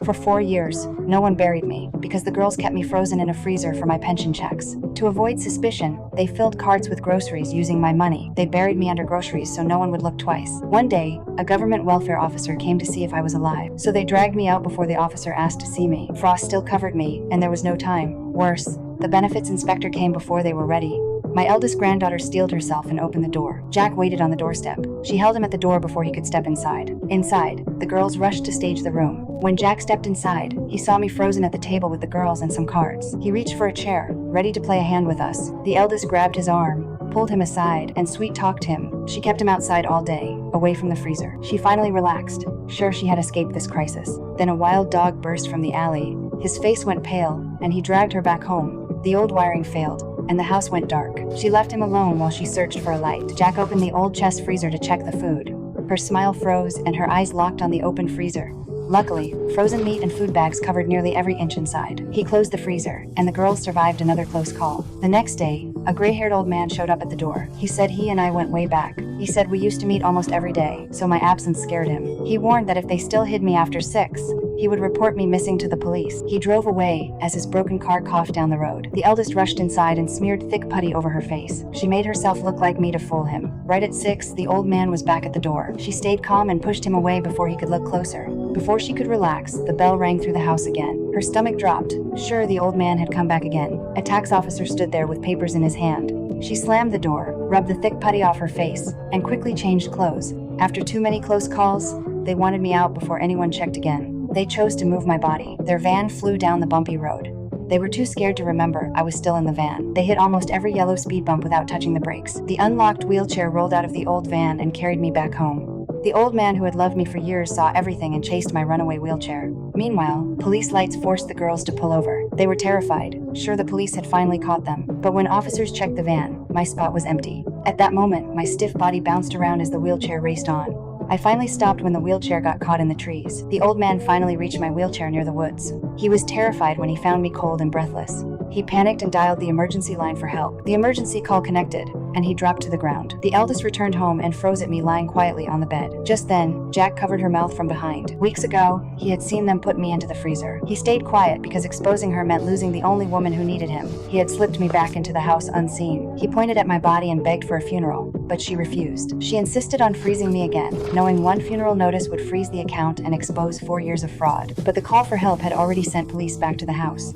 For 4 years, no one buried me, because the girls kept me frozen in a freezer for my pension checks. To avoid suspicion, they filled carts with groceries using my money. They buried me under groceries so no one would look twice. One day, a government welfare officer came to see if I was alive, so they dragged me out before the officer asked to see me. Frost still covered me, and there was no time. Worse, the benefits inspector came before they were ready. My eldest granddaughter steeled herself and opened the door. Jack waited on the doorstep. She held him at the door before he could step inside. Inside, the girls rushed to stage the room. When Jack stepped inside, he saw me frozen at the table with the girls and some cards. He reached for a chair, ready to play a hand with us. The eldest grabbed his arm, pulled him aside, and sweet-talked him. She kept him outside all day, away from the freezer. She finally relaxed, sure she had escaped this crisis. Then a wild dog burst from the alley. His face went pale, and he dragged her back home. The old wiring failed, and the house went dark. She left him alone while she searched for a light. Jack opened the old chest freezer to check the food. Her smile froze, and her eyes locked on the open freezer. Luckily, frozen meat and food bags covered nearly every inch inside. He closed the freezer, and the girls survived another close call. The next day, a gray-haired old man showed up at the door. He said he and I went way back. He said we used to meet almost every day, so my absence scared him. He warned that if they still hid me after 6, he would report me missing to the police. He drove away as his broken car coughed down the road. The eldest rushed inside and smeared thick putty over her face. She made herself look like me to fool him. Right at 6, the old man was back at the door. She stayed calm and pushed him away before he could look closer. Before she could relax, the bell rang through the house again. Her stomach dropped. Sure, the old man had come back again. A tax officer stood there with papers in his hand. She slammed the door, rubbed the thick putty off her face, and quickly changed clothes. After too many close calls, they wanted me out before anyone checked again. They chose to move my body. Their van flew down the bumpy road. They were too scared to remember I was still in the van. They hit almost every yellow speed bump without touching the brakes. The unlocked wheelchair rolled out of the old van and carried me back home. The old man who had loved me for years saw everything and chased my runaway wheelchair. Meanwhile, police lights forced the girls to pull over. They were terrified, sure the police had finally caught them. But when officers checked the van, my spot was empty. At that moment, my stiff body bounced around as the wheelchair raced on. I finally stopped when the wheelchair got caught in the trees. The old man finally reached my wheelchair near the woods. He was terrified when he found me cold and breathless. He panicked and dialed the emergency line for help. The emergency call connected, and he dropped to the ground. The eldest returned home and froze at me lying quietly on the bed. Just then, Jack covered her mouth from behind. Weeks ago, he had seen them put me into the freezer. He stayed quiet because exposing her meant losing the only woman who needed him. He had slipped me back into the house unseen. He pointed at my body and begged for a funeral, but she refused. She insisted on freezing me again, knowing one funeral notice would freeze the account and expose 4 years of fraud. But the call for help had already sent police back to the house.